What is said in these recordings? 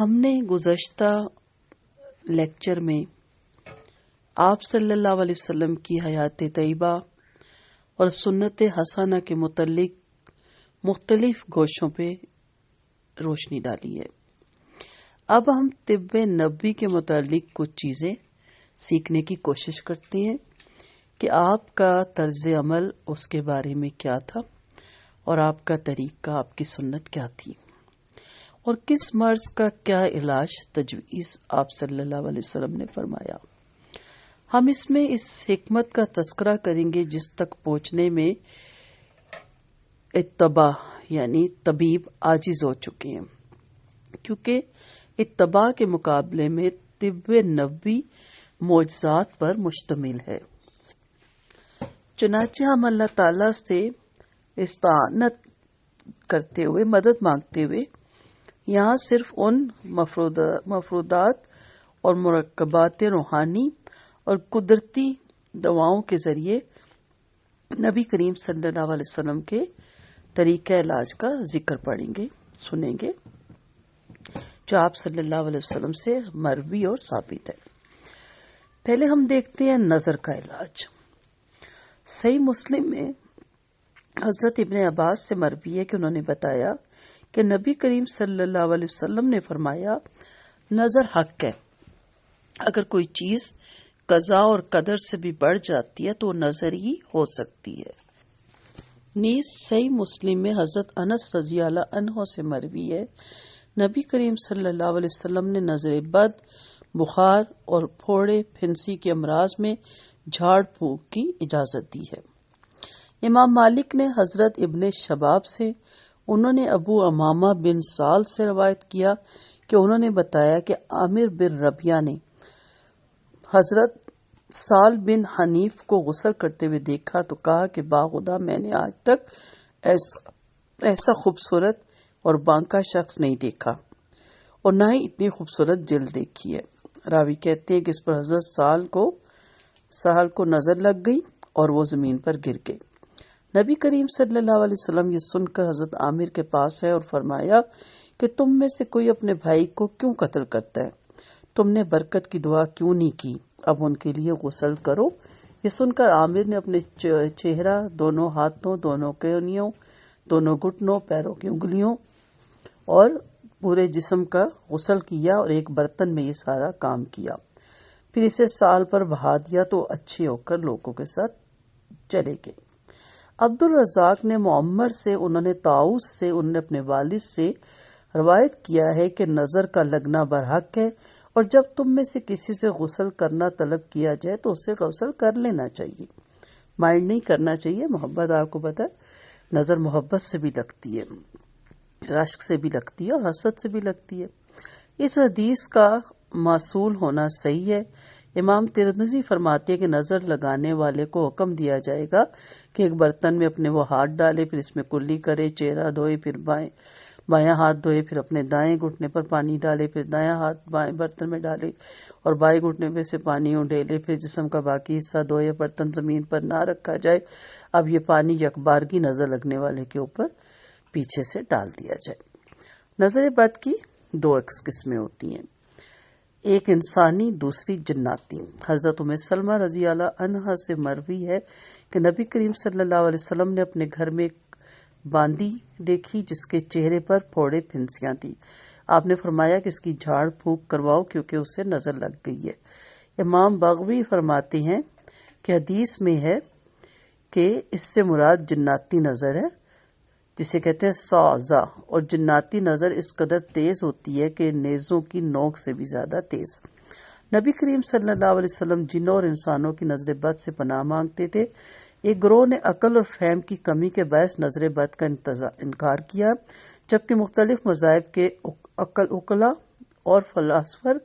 ہم نے گزشتہ لیکچر میں آپ صلی اللہ علیہ وسلم کی حیات طیبہ اور سنت حسنہ کے متعلق مختلف گوشوں پہ روشنی ڈالی ہے۔ اب ہم طب نبوی کے متعلق کچھ چیزیں سیکھنے کی کوشش کرتے ہیں کہ آپ کا طرز عمل اس کے بارے میں کیا تھا اور آپ کا طریقہ، آپ کی سنت کیا تھی، اور کس مرض کا کیا علاج تجویز آپ صلی اللہ علیہ وسلم نے فرمایا۔ ہم اس میں اس حکمت کا تذکرہ کریں گے جس تک پہنچنے میں اتباع یعنی طبیب عاجز ہو چکے ہیں، کیونکہ اتباع کے مقابلے میں طب نبوی معجزات پر مشتمل ہے۔ چنانچہ ہم اللہ تعالیٰ سے استعانت کرتے ہوئے، مدد مانگتے ہوئے، یہاں صرف ان مفروضات اور مرکبات روحانی اور قدرتی دواؤں کے ذریعے نبی کریم صلی اللہ علیہ وسلم کے طریقہ علاج کا ذکر پڑھیں گے، سنیں گے، جو آپ صلی اللہ علیہ وسلم سے مروی اور ثابت ہے۔ پہلے ہم دیکھتے ہیں نظر کا علاج۔ صحیح مسلم میں حضرت ابن عباس سے مروی ہے کہ انہوں نے بتایا کہ نبی کریم صلی اللہ علیہ وسلم نے فرمایا، نظر حق ہے، اگر کوئی چیز قضا اور قدر سے بھی بڑھ جاتی ہے تو وہ نظر ہی ہو سکتی ہے۔ نیز صحیح مسلم میں حضرت انس رضی اللہ عنہ سے مروی ہے، نبی کریم صلی اللہ علیہ وسلم نے نظر بد، بخار اور پھوڑے پھنسی کے امراض میں جھاڑ پھونک کی اجازت دی ہے۔ امام مالک نے حضرت ابن شباب سے، انہوں نے ابو امامہ بن سال سے روایت کیا کہ انہوں نے بتایا کہ عامر بن ربیعہ نے حضرت سال بن حنیف کو غسل کرتے ہوئے دیکھا تو کہا کہ باخدا میں نے آج تک ایسا خوبصورت اور بانکا شخص نہیں دیکھا اور نہ ہی اتنی خوبصورت جلد دیکھی ہے۔ راوی کہتے ہیں کہ اس پر حضرت سال کو نظر لگ گئی اور وہ زمین پر گر گئے۔ نبی کریم صلی اللہ علیہ وسلم یہ سن کر حضرت عامر کے پاس ہے اور فرمایا کہ تم میں سے کوئی اپنے بھائی کو کیوں قتل کرتا ہے؟ تم نے برکت کی دعا کیوں نہیں کی؟ اب ان کے لیے غسل کرو۔ یہ سن کر عامر نے اپنے چہرہ، دونوں ہاتھوں، دونوں کہنیوں، دونوں گھٹنوں، پیروں کی انگلیوں اور پورے جسم کا غسل کیا اور ایک برتن میں یہ سارا کام کیا، پھر اسے سال پر بہا دیا تو اچھے ہو کر لوگوں کے ساتھ چلے گئے۔ عبد الرزاق نے معمر سے، انہوں نے طاؤس سے، انہوں نے اپنے والد سے روایت کیا ہے کہ نظر کا لگنا برحق ہے، اور جب تم میں سے کسی سے غسل کرنا طلب کیا جائے تو اسے غسل کر لینا چاہیے، مائنڈ نہیں کرنا چاہیے۔ محبت، آپ کو پتہ ہے نظر محبت سے بھی لگتی ہے، رشک سے بھی لگتی ہے اور حسد سے بھی لگتی ہے۔ اس حدیث کا موصول ہونا صحیح ہے۔ امام ترمذی فرماتے ہیں کہ نظر لگانے والے کو حکم دیا جائے گا کہ ایک برتن میں اپنے وہ ہاتھ ڈالے، پھر اس میں کلی کرے، چہرہ دھوئے، پھر بایاں ہاتھ دھوئے، پھر اپنے دائیں گھٹنے پر پانی ڈالے، پھر دایاں ہاتھ بائیں برتن میں ڈالے اور بائیں گھٹنے میں سے پانی اڈیلے، پھر جسم کا باقی حصہ دھوئے، برتن زمین پر نہ رکھا جائے۔ اب یہ پانی یکبارگی نظر لگنے والے کے اوپر پیچھے سے ڈال دیا جائے۔ نظر بد کی دو قسمیں ہوتی ہیں، ایک انسانی، دوسری جناتی۔ حضرت ام سلمہ رضی اللہ عنہا سے مروی ہے کہ نبی کریم صلی اللہ علیہ وسلم نے اپنے گھر میں ایک باندی دیکھی جس کے چہرے پر پھوڑے پھنسیاں تھیں۔ آپ نے فرمایا کہ اس کی جھاڑ پھونک کرواؤ کیونکہ اسے نظر لگ گئی ہے۔ امام بغوی فرماتے ہیں کہ حدیث میں ہے کہ اس سے مراد جناتی نظر ہے، جسے کہتے ہیں سازا، اور جناتی نظر اس قدر تیز ہوتی ہے کہ نیزوں کی نوک سے بھی زیادہ تیز۔ نبی کریم صلی اللہ علیہ وسلم جنوں اور انسانوں کی نظر بد سے پناہ مانگتے تھے۔ ایک گروہ نے عقل اور فہم کی کمی کے باعث نظر بد کا انکار کیا، جبکہ مختلف مذاہب کے عقلاء اور فلاسفر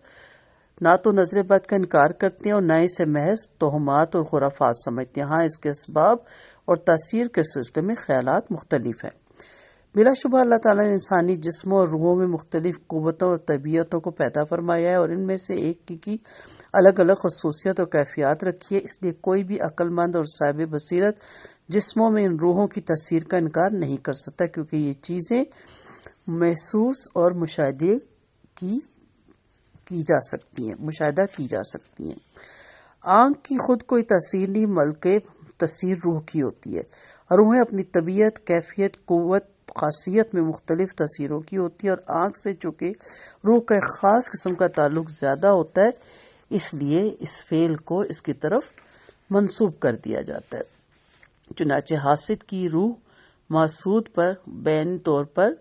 نہ تو نظر بد کا انکار کرتے ہیں اور نہ اسے محض توہمات اور خرافات سمجھتے ہیں۔ ہاں، اس کے اسباب اور تاثیر کے سلسلے میں خیالات مختلف ہیں۔ بلا شبہ اللہ تعالیٰ نے انسانی جسموں اور روحوں میں مختلف قوتوں اور طبیعتوں کو پیدا فرمایا ہے اور ان میں سے ایک کی الگ الگ خصوصیت اور کیفیات رکھی ہے۔ اس لیے کوئی بھی عقل مند اور صاحب بصیرت جسموں میں ان روحوں کی تاثیر کا انکار نہیں کر سکتا، کیونکہ یہ چیزیں محسوس اور مشاہدے کی جا سکتی ہیں، مشاہدہ کی جا سکتی ہیں۔ آنکھ کی خود کوئی تاثیر نہیں بلکہ تاثیر روح کی ہوتی ہے۔ روحیں اپنی طبیعت، کیفیت، قوت، خاصیت میں مختلف تاثیروں کی ہوتی ہے، اور آنکھ سے چونکہ روح کا ایک خاص قسم کا تعلق زیادہ ہوتا ہے، اس لیے اس فعل کو اس کی طرف منسوب کر دیا جاتا ہے۔ چنانچہ حاسد کی روح محسود پر بین طور پر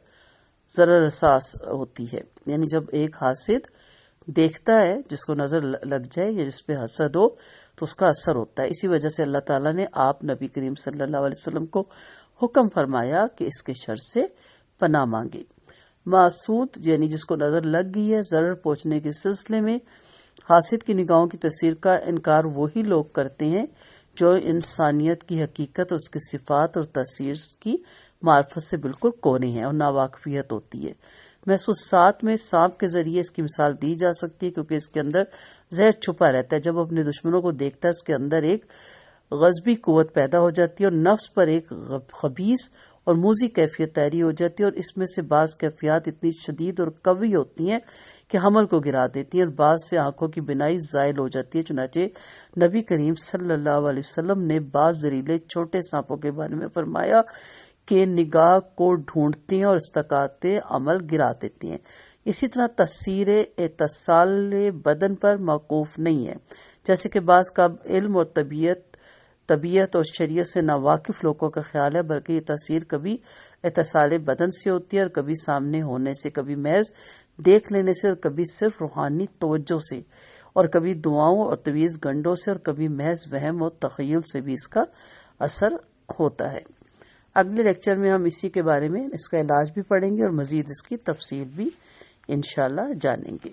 ضرر احساس ہوتی ہے، یعنی جب ایک حاسد دیکھتا ہے جس کو نظر لگ جائے یا جس پہ حسد ہو تو اس کا اثر ہوتا ہے۔ اسی وجہ سے اللہ تعالیٰ نے آپ نبی کریم صلی اللہ علیہ وسلم کو حکم فرمایا کہ اس کے شر سے پناہ مانگے۔ محسود یعنی جس کو نظر لگ گئی ہے، ضرر پہنچنے کے سلسلے میں حاسد کی نگاہوں کی تاثیر کا انکار وہی لوگ کرتے ہیں جو انسانیت کی حقیقت اور اس کی صفات اور تاثیر کی معرفت سے بالکل کونے ہیں اور ناواقفیت ہوتی ہے۔ محسوسات میں سانپ کے ذریعے اس کی مثال دی جا سکتی ہے، کیونکہ اس کے اندر زہر چھپا رہتا ہے۔ جب اپنے دشمنوں کو دیکھتا ہے اس کے اندر ایک غضبی قوت پیدا ہو جاتی ہے اور نفس پر ایک خبیث اور موذی کیفیت طاری ہو جاتی ہے، اور اس میں سے بعض کیفیات اتنی شدید اور قوی ہوتی ہیں کہ حمل کو گرا دیتی ہیں، اور بعض سے آنکھوں کی بینائی زائل ہو جاتی ہے۔ چنانچہ نبی کریم صلی اللہ علیہ وسلم نے بعض زہریلے چھوٹے سانپوں کے بارے میں فرمایا کہ نگاہ کو ڈھونڈتے ہیں اور استقاط عمل گرا دیتے ہیں۔ اسی طرح تاثیر اتصال بدن پر موقوف نہیں ہے، جیسے کہ بعض کا علم اور طبیعت اور شریعت سے ناواقف لوگوں کا خیال ہے، بلکہ یہ تاثیر کبھی اتصال بدن سے ہوتی ہے اور کبھی سامنے ہونے سے، کبھی محض دیکھ لینے سے، اور کبھی صرف روحانی توجہ سے، اور کبھی دعاؤں اور طویز گنڈوں سے، اور کبھی محض وہم اور تخیل سے بھی اس کا اثر ہوتا ہے۔ اگلے لیکچر میں ہم اسی کے بارے میں اس کا علاج بھی پڑھیں گے اور مزید اس کی تفصیل بھی انشاءاللہ جانیں گے۔